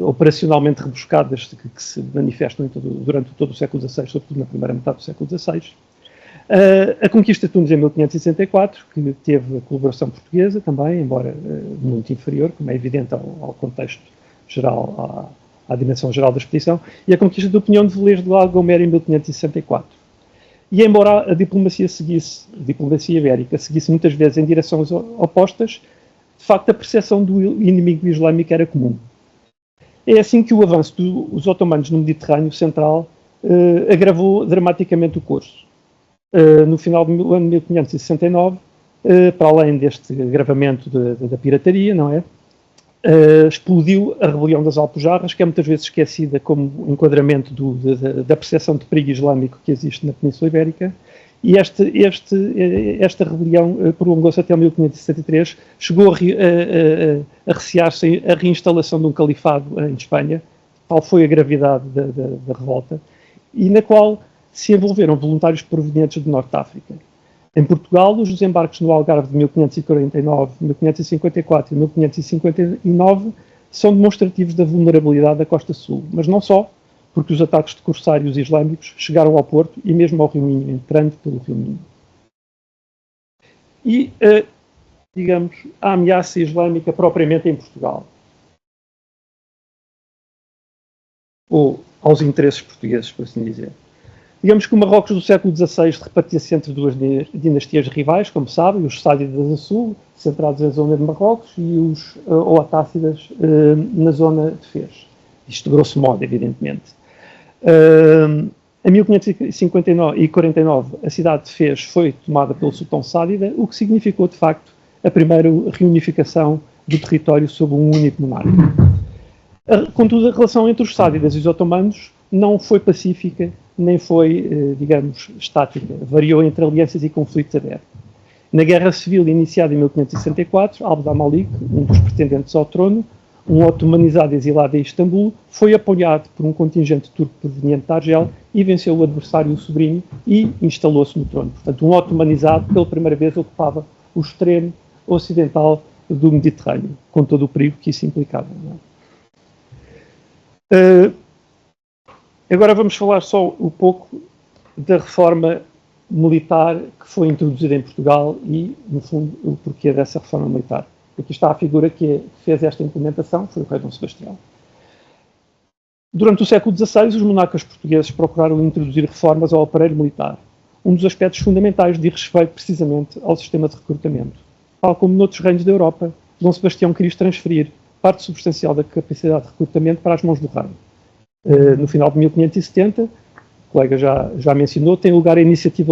operacionalmente rebuscadas, que se manifestam durante todo o século XVI, sobretudo na primeira metade do século XVI. A conquista de Tunis em 1564, que teve a colaboração portuguesa também, embora muito inferior, como é evidente ao contexto geral, à dimensão geral da expedição, e a conquista do Pinhão de Velez de La Gomera em 1564. E embora a diplomacia ibérica seguisse muitas vezes em direções opostas, de facto a percepção do inimigo islâmico era comum. É assim que o avanço dos otomanos no Mediterrâneo Central agravou dramaticamente o curso. No final do ano 1569, para além deste agravamento da pirataria, não é? Explodiu a rebelião das Alpujarras, que é muitas vezes esquecida como enquadramento da percepção de perigo islâmico que existe na Península Ibérica, e esta rebelião prolongou-se até 1563, chegou a recear-se a reinstalação de um califado em Espanha, tal foi a gravidade da revolta, e na qual se envolveram voluntários provenientes do Norte de África. Em Portugal, os desembarques no Algarve de 1549, 1554 e 1559 são demonstrativos da vulnerabilidade da Costa Sul, mas não só, porque os ataques de corsários islâmicos chegaram ao Porto e mesmo ao Rio Minho, entrando pelo Rio Minho. E, digamos, a ameaça islâmica propriamente em Portugal, ou aos interesses portugueses, por assim dizer. Digamos que o Marrocos do século XVI repartia-se entre duas dinastias rivais, como sabem, os Sádidas a sul, centrados na zona de Marrocos, e os Oatácidas na zona de Fez. Isto grosso modo, evidentemente. Em 1559 e 49, a cidade de Fez foi tomada pelo sultão Sádida, o que significou, de facto, a primeira reunificação do território sob um único monarca. Contudo, a relação entre os Sádidas e os otomanos não foi pacífica, nem foi, digamos, estática. Variou entre alianças e conflitos abertos. Na Guerra Civil, iniciada em 1564, Abd al-Malik, um dos pretendentes ao trono, um otomanizado exilado em Istambul, foi apoiado por um contingente turco proveniente de Argel e venceu o adversário, o sobrinho, e instalou-se no trono. Portanto, um otomanizado, pela primeira vez, ocupava o extremo ocidental do Mediterrâneo, com todo o perigo que isso implicava. Agora vamos falar só um pouco da reforma militar que foi introduzida em Portugal e, no fundo, o porquê dessa reforma militar. Aqui está a figura que fez esta implementação, foi o rei Dom Sebastião. Durante o século XVI, os monarcas portugueses procuraram introduzir reformas ao aparelho militar. Um dos aspectos fundamentais diz respeito precisamente ao sistema de recrutamento. Tal como noutros reinos da Europa, Dom Sebastião quis transferir parte substancial da capacidade de recrutamento para as mãos do rei. No final de 1570, o colega já mencionou, tem lugar a iniciativa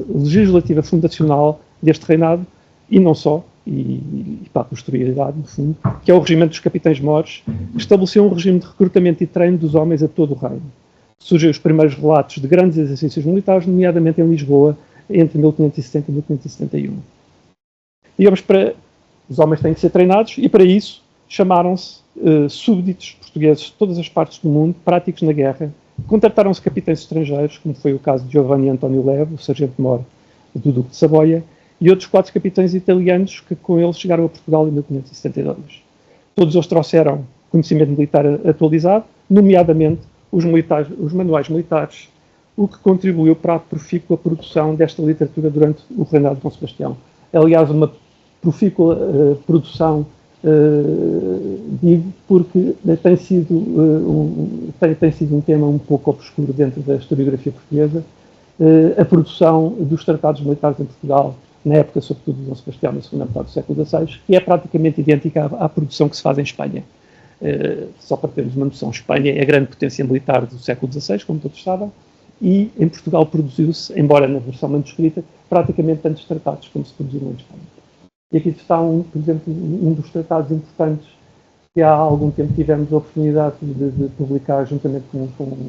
legislativa fundacional deste reinado, e não só, e para a posterioridade, no fundo, que é o Regimento dos Capitães-Mores, que estabeleceu um regime de recrutamento e treino dos homens a todo o reino. Surgem os primeiros relatos de grandes exercícios militares, nomeadamente em Lisboa, entre 1570 e 1571. Digamos, os homens têm que ser treinados, e para isso chamaram-se súbditos portugueses de todas as partes do mundo, práticos na guerra. Contrataram-se capitães estrangeiros, como foi o caso de Giovanni Antonio Levo, o sargento-mor do Duque de Saboia, e outros 4 capitães italianos que com eles chegaram a Portugal em 1572. Todos eles trouxeram conhecimento militar atualizado, nomeadamente os manuais militares, o que contribuiu para a profícua produção desta literatura durante o reinado de Dom Sebastião. Aliás, uma profícua produção, digo, porque tem sido um tema um pouco obscuro dentro da historiografia portuguesa, a produção dos tratados militares em Portugal, na época, sobretudo, de Dom Sebastião, na segunda metade do século XVI, que é praticamente idêntica à produção que se faz em Espanha. Só para termos uma noção, Espanha é a grande potência militar do século XVI, como todos sabem, e em Portugal produziu-se, embora na versão manuscrita, praticamente tantos tratados como se produziram em Espanha. E aqui está, por exemplo, um dos tratados importantes que há algum tempo tivemos a oportunidade de publicar juntamente com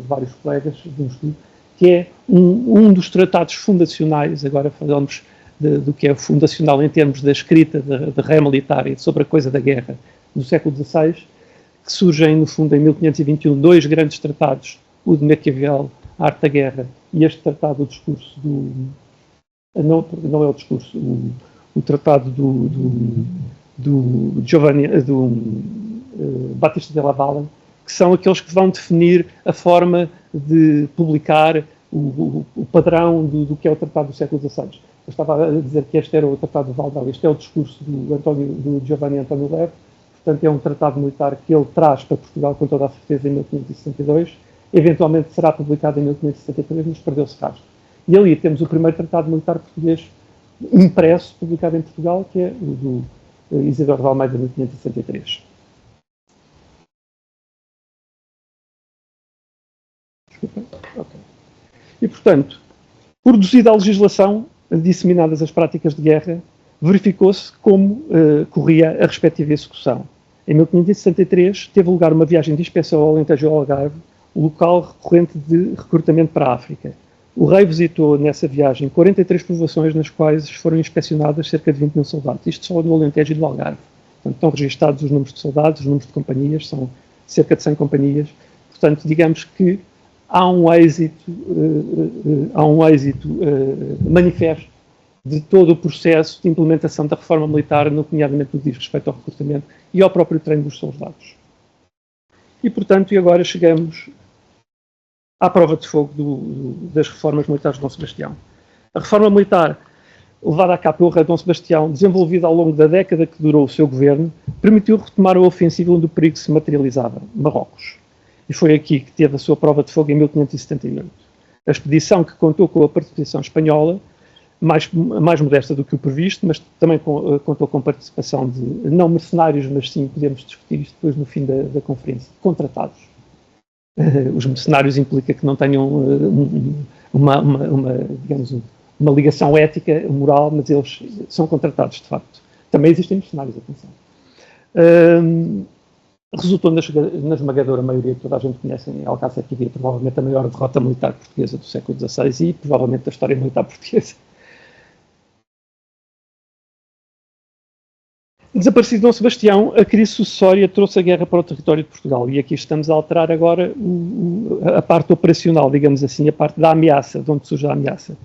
vários colegas de um estudo, que é um dos tratados fundacionais, agora falamos do que é fundacional em termos da escrita de ré militar e sobre a coisa da guerra do século XVI, que surgem, no fundo, em 1521, dois grandes tratados, o de Maquiavel, A Arte da Guerra, e este tratado, o discurso do... Não é o discurso, o tratado do Giovanni, Batista della Valle, que são aqueles que vão definir a forma de publicar o padrão do que é o tratado do século XVI. Eu estava a dizer que este era o tratado de Valdau, este é o discurso do Giovanni António Levi, portanto é um tratado militar que ele traz para Portugal com toda a certeza em 1562, eventualmente será publicado em 1563, mas perdeu-se rastro. E ali temos o primeiro tratado militar português impresso, publicado em Portugal, que é o do Isidoro de Almeida, 1563. Okay. E, portanto, produzida a legislação, disseminadas as práticas de guerra, verificou-se como corria a respectiva execução. Em 1563 teve lugar uma viagem de inspeção ao Alentejo e ao Algarve, o local recorrente de recrutamento para a África. O rei visitou nessa viagem 43 povoações nas quais foram inspecionadas cerca de 20 mil soldados. Isto só no Alentejo e no Algarve. Portanto, estão registados os números de soldados, os números de companhias, são cerca de 100 companhias. Portanto, digamos que há um êxito manifesto de todo o processo de implementação da reforma militar, nomeadamente no que diz respeito ao recrutamento e ao próprio treino dos soldados. E, portanto, agora chegamos à prova de fogo das reformas militares de Dom Sebastião. A reforma militar levada a cabo pelo rei Dom Sebastião, desenvolvida ao longo da década que durou o seu governo, permitiu retomar a ofensiva onde o perigo se materializava, Marrocos. E foi aqui que teve a sua prova de fogo em 1578. A expedição, que contou com a participação espanhola, mais modesta do que o previsto, mas também contou com a participação de, não mercenários, mas sim, podemos discutir isto depois no fim da conferência, contratados. Os mercenários implica que não tenham uma ligação ética, moral, mas eles são contratados, de facto. Também existem mercenários, atenção. Resultou na esmagadora maioria que toda a gente conhece em Alcácer Quibir, provavelmente a maior derrota militar portuguesa do século XVI e provavelmente da história militar portuguesa. Desaparecido Dom Sebastião, a crise sucessória trouxe a guerra para o território de Portugal e aqui estamos a alterar agora a parte operacional, digamos assim, a parte da ameaça, de onde surge a ameaça.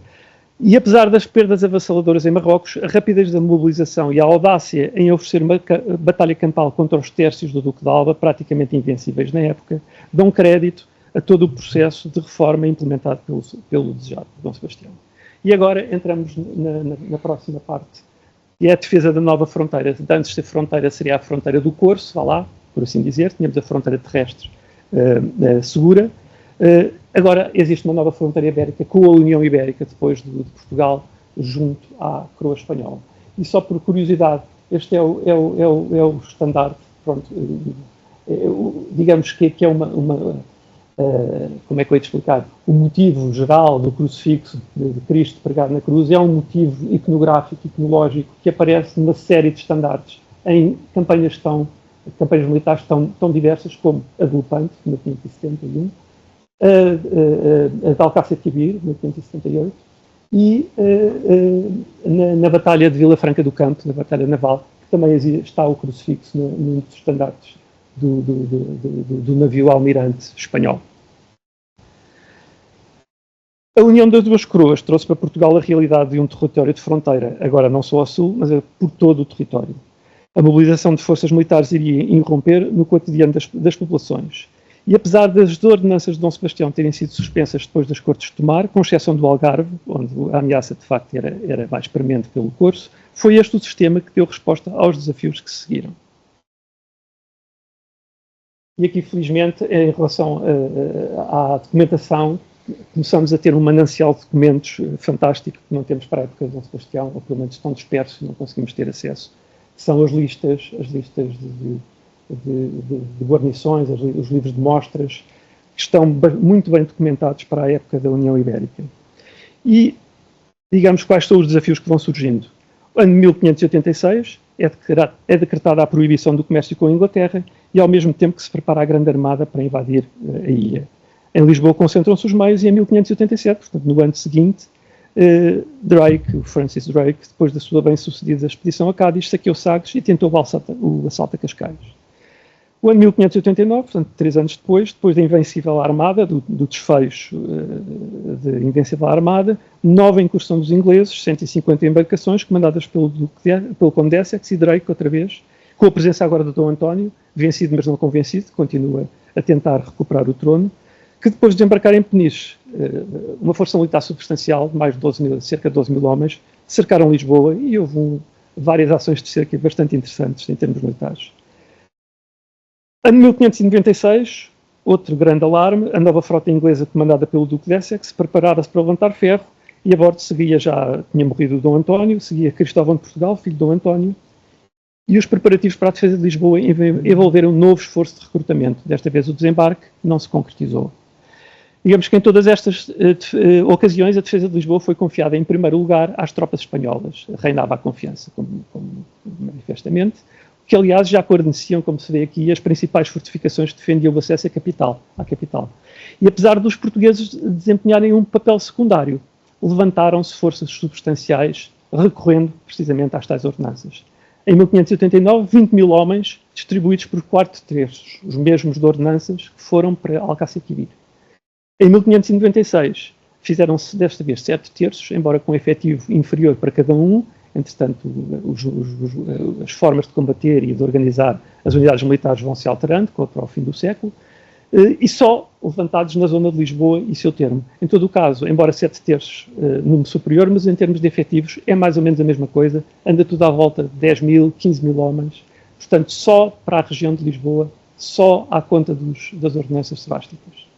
E apesar das perdas avassaladoras em Marrocos, a rapidez da mobilização e a audácia em oferecer uma batalha campal contra os tércios do Duque de Alba, praticamente invencíveis na época, dão crédito a todo o processo de reforma implementado pelo desejado Dom Sebastião. E agora entramos na próxima parte, e é a defesa da nova fronteira. Antes de ser fronteira, seria a fronteira do Corso, vá lá, por assim dizer, tínhamos a fronteira terrestre segura. Agora existe uma nova fronteira ibérica com a União Ibérica, depois de Portugal, junto à coroa espanhola. E só por curiosidade, este é o estandarte, pronto, digamos que é como é que eu ia te explicar? O motivo geral do crucifixo de Cristo pregado na cruz é um motivo iconográfico, iconológico, que aparece numa série de estandartes em campanhas militares tão diversas como a do Lepanto, de 1571, a de Alcácer Quibir, de 1578, e na Batalha de Vila Franca do Campo, na Batalha Naval, que também está o crucifixo num dos estandartes do navio almirante espanhol. A união das duas coroas trouxe para Portugal a realidade de um território de fronteira, agora não só ao sul, mas por todo o território. A mobilização de forças militares iria irromper no cotidiano das populações. E apesar das ordenanças de Dom Sebastião terem sido suspensas depois das Cortes de Tomar, com exceção do Algarve, onde a ameaça de facto era mais premente pelo Corso, foi este o sistema que deu resposta aos desafios que se seguiram. E aqui, felizmente, em relação à documentação, começamos a ter um manancial de documentos fantástico que não temos para a época de Dom Sebastião, ou pelo menos estão dispersos e não conseguimos ter acesso. São as listas de guarnições, os livros de mostras, que estão muito bem documentados para a época da União Ibérica. E, digamos, quais são os desafios que vão surgindo. O ano de 1586 é decretada a proibição do comércio com a Inglaterra e, ao mesmo tempo, que se prepara a Grande Armada para invadir a ilha. Em Lisboa concentram-se os meios e, em 1587, portanto, no ano seguinte, Drake, o Francis Drake, depois da sua bem-sucedida expedição a Cádiz, saqueou Sagres e tentou o assalto a Cascais. O ano 1589, portanto, 3 anos depois da Invencível Armada, do desfecho de Invencível Armada, nova incursão dos ingleses, 150 embarcações, comandadas pelo Conde de Essex e Drake, outra vez, com a presença agora do Dom António, vencido mas não convencido, continua a tentar recuperar o trono, que depois de desembarcar em Peniche, uma força militar substancial, cerca de 12 mil homens, cercaram Lisboa e houve várias ações de cerca bastante interessantes em termos militares. Ano 1596, outro grande alarme, a nova frota inglesa comandada pelo Duque de Essex preparava-se para levantar ferro e a bordo tinha morrido o Dom António, seguia Cristóvão de Portugal, filho de Dom António, e os preparativos para a defesa de Lisboa envolveram um novo esforço de recrutamento. Desta vez o desembarque não se concretizou. Digamos que em todas estas ocasiões a defesa de Lisboa foi confiada em primeiro lugar às tropas espanholas. Reinava a confiança, como manifestamente, que aliás já guarneciam, como se vê aqui, as principais fortificações que defendiam o acesso à capital. E apesar dos portugueses desempenharem um papel secundário, levantaram-se forças substanciais recorrendo precisamente às tais ordenanças. Em 1589, 20 mil homens distribuídos por 4 terços, os mesmos de ordenanças que foram para Alcácer-Quibir. Em 1596, fizeram-se desta vez 7 terços, embora com efetivo inferior para cada um. Entretanto, as formas de combater e de organizar as unidades militares vão se alterando para o fim do século, e só levantados na zona de Lisboa e seu termo. Em todo o caso, embora 7 terços número superior, mas em termos de efetivos é mais ou menos a mesma coisa, anda tudo à volta de 10 mil, 15 mil homens, portanto só para a região de Lisboa, só à conta das ordenanças sebásticas.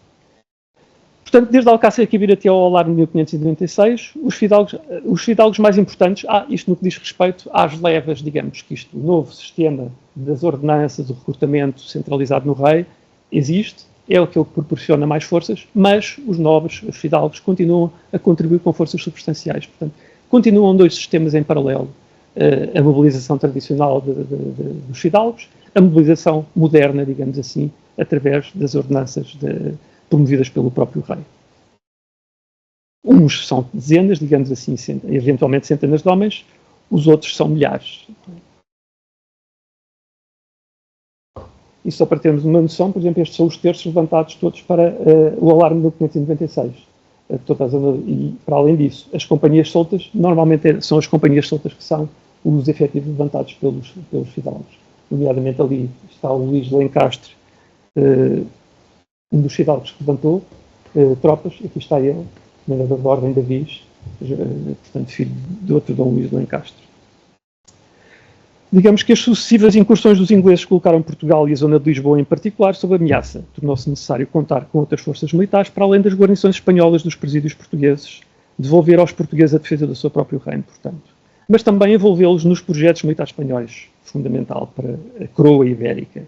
Portanto, desde Alcácer-Quibir até ao alarme de 1596, os fidalgos mais importantes, isto no que diz respeito às levas, digamos que o novo sistema das ordenanças, o recrutamento centralizado no rei, existe, é o que proporciona mais forças, mas os nobres, os fidalgos, continuam a contribuir com forças substanciais. Portanto, continuam 2 sistemas em paralelo. A mobilização tradicional dos fidalgos, a mobilização moderna, digamos assim, através das ordenanças promovidas pelo próprio rei. Uns são dezenas, digamos assim, eventualmente centenas de homens, os outros são milhares. E só para termos uma noção, por exemplo, estes são os terços levantados todos para o alarme de 1596. Toda a zona, e, para além disso, as companhias soltas, normalmente são as companhias soltas que são os efetivos levantados pelos fidalgos. Nomeadamente ali está o Luís de Lencastre, um dos fidalgos que levantou tropas, aqui está ele, comandador da Ordem da Viz, portanto filho de outro Dom Luís de Lencastre. Digamos que as sucessivas incursões dos ingleses colocaram Portugal e a zona de Lisboa em particular sob ameaça. Tornou-se necessário contar com outras forças militares, para além das guarnições espanholas dos presídios portugueses, devolver aos portugueses a defesa do seu próprio reino, portanto. Mas também envolvê-los nos projetos militares espanhóis, fundamental para a coroa ibérica.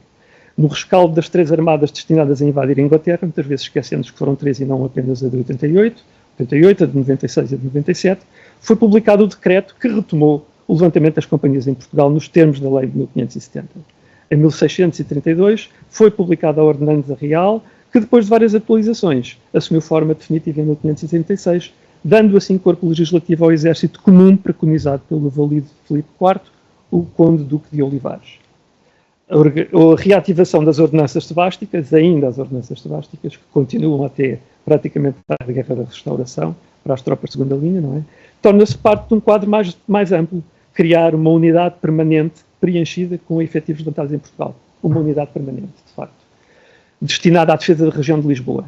No rescaldo das 3 armadas destinadas a invadir a Inglaterra, muitas vezes esquecendo que foram 3 e não apenas a de 88, a de 96 e a de 97, foi publicado o decreto que retomou o levantamento das companhias em Portugal nos termos da lei de 1570. Em 1632 foi publicada a Ordenança Real, que depois de várias atualizações assumiu forma definitiva em 1536, dando assim corpo legislativo ao exército comum preconizado pelo valido Filipe IV, o conde duque de Olivares. A reativação das ordenanças sebásticas, ainda as ordenanças sebásticas, que continuam até praticamente a Guerra da Restauração, para as tropas de segunda linha, não é? Torna-se parte de um quadro mais amplo, criar uma unidade permanente preenchida com efetivos levantados em Portugal. Uma unidade permanente, de facto, destinada à defesa da região de Lisboa.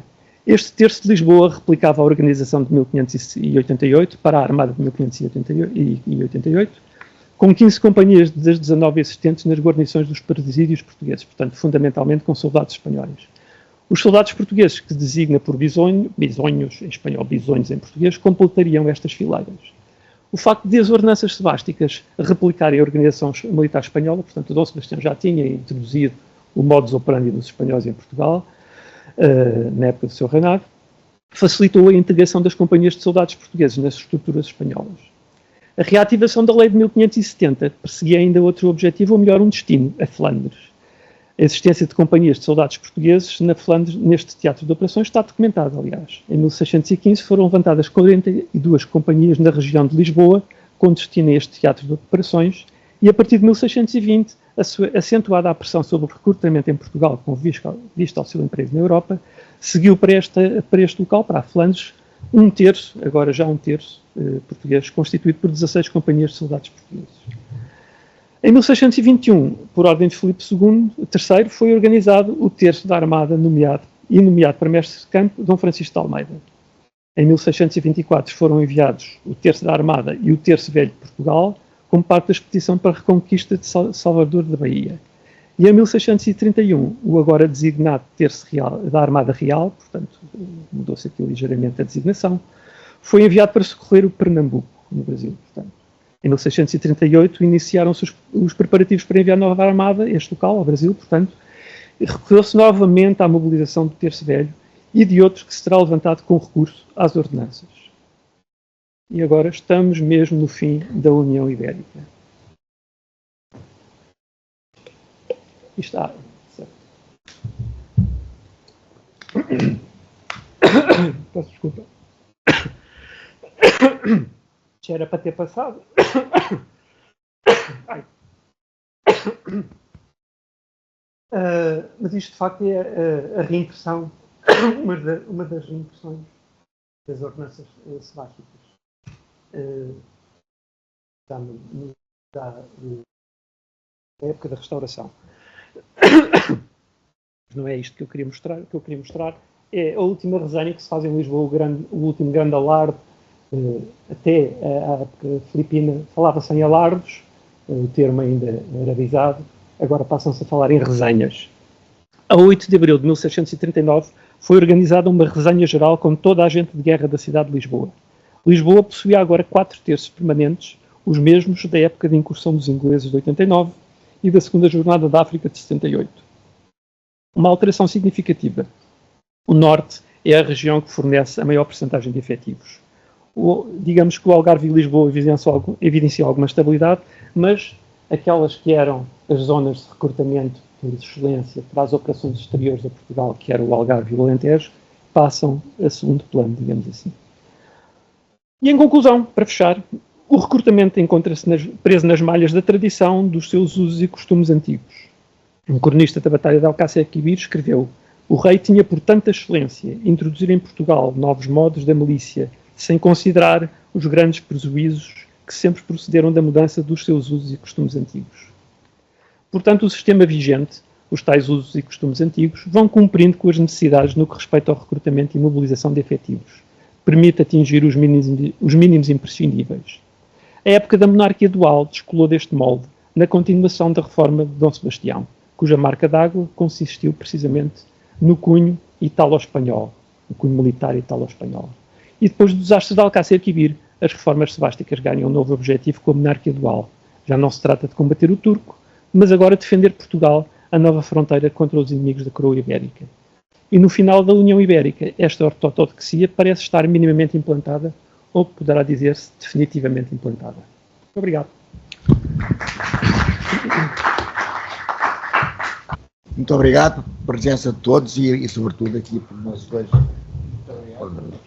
Este terço de Lisboa replicava a organização de 1588 para a Armada de 1588, com 15 companhias das 19 existentes nas guarnições dos presídios portugueses, portanto, fundamentalmente com soldados espanhóis. Os soldados portugueses, que se designa por bisonhos, em espanhol, bisonhos em português, completariam estas fileiras. O facto de as ordenanças sebásticas replicarem a organização militar espanhola, portanto, o Dom Sebastião já tinha introduzido o modus operandi dos espanhóis em Portugal, na época do seu reinado, facilitou a integração das companhias de soldados portugueses nas estruturas espanholas. A reativação da lei de 1570 perseguia ainda outro objetivo, ou melhor, um destino, a Flandres. A existência de companhias de soldados portugueses na Flandres, neste teatro de operações, está documentada, aliás. Em 1615 foram levantadas 42 companhias na região de Lisboa, com destino a este teatro de operações, e a partir de 1620, acentuada a pressão sobre o recrutamento em Portugal com vista ao seu emprego na Europa, seguiu para este local, para a Flandres, agora já um terço português, constituído por 16 companhias de soldados portugueses. Em 1621, por ordem de Filipe III, foi organizado o terço da Armada, nomeado para mestre de campo Dom Francisco de Almeida. Em 1624 foram enviados o terço da Armada e o terço velho de Portugal, como parte da expedição para a reconquista de Salvador da Bahia. E em 1631, o agora designado terço da Armada Real, portanto, mudou-se aqui ligeiramente a designação, foi enviado para socorrer o Pernambuco, no Brasil, portanto. Em 1638 iniciaram-se os preparativos para enviar nova armada a este local, ao Brasil, portanto, e recorreu-se novamente à mobilização do Terço Velho e de outros que se terá levantado com recurso às ordenanças. E agora estamos mesmo no fim da União Ibérica. E está. Certo. Peço desculpa. Já era para ter passado. Mas isto de facto é a reimpressão, uma das reimpressões das ordenanças sebásticas. Da época da restauração. Não é isto que eu queria mostrar. O que eu queria mostrar é a última resenha que se faz em Lisboa, o último grande alarde. Até a época filipina falava-se em alardos, o termo ainda era avisado, agora passam-se a falar em resenhas. A 8 de abril de 1639 foi organizada uma resenha geral com toda a gente de guerra da cidade de Lisboa. Lisboa possuía agora 4 terços permanentes, os mesmos da época de incursão dos ingleses de 89 e da segunda jornada da África de 78. Uma alteração significativa. O norte é a região que fornece a maior percentagem de efetivos. Digamos que o Algarve e Lisboa evidenciam alguma estabilidade, mas aquelas que eram as zonas de recrutamento por excelência para as operações exteriores a Portugal, que era o Algarve e o Alentejo, passam a segundo plano, digamos assim. E em conclusão, para fechar, o recrutamento encontra-se preso nas malhas da tradição dos seus usos e costumes antigos. Um cronista da Batalha de Alcácer Quibir escreveu: o rei tinha por tanta excelência introduzir em Portugal novos modos da milícia, sem considerar os grandes prejuízos que sempre procederam da mudança dos seus usos e costumes antigos. Portanto, o sistema vigente, os tais usos e costumes antigos, vão cumprindo com as necessidades no que respeita ao recrutamento e mobilização de efetivos. Permite atingir os mínimos imprescindíveis. A época da monarquia dual descolou deste molde na continuação da reforma de Dom Sebastião, cuja marca d'água consistiu precisamente no cunho italo-espanhol, no cunho militar italo-espanhol. E depois do desastre de Alcácer Quibir, as reformas sebásticas ganham um novo objetivo com a monarquia dual. Já não se trata de combater o turco, mas agora defender Portugal, a nova fronteira contra os inimigos da coroa ibérica. E no final da União Ibérica, esta ortodoxia parece estar minimamente implantada, ou poderá dizer-se definitivamente implantada. Muito obrigado. Muito obrigado pela presença de todos e sobretudo aqui por nós dois. Muito obrigado.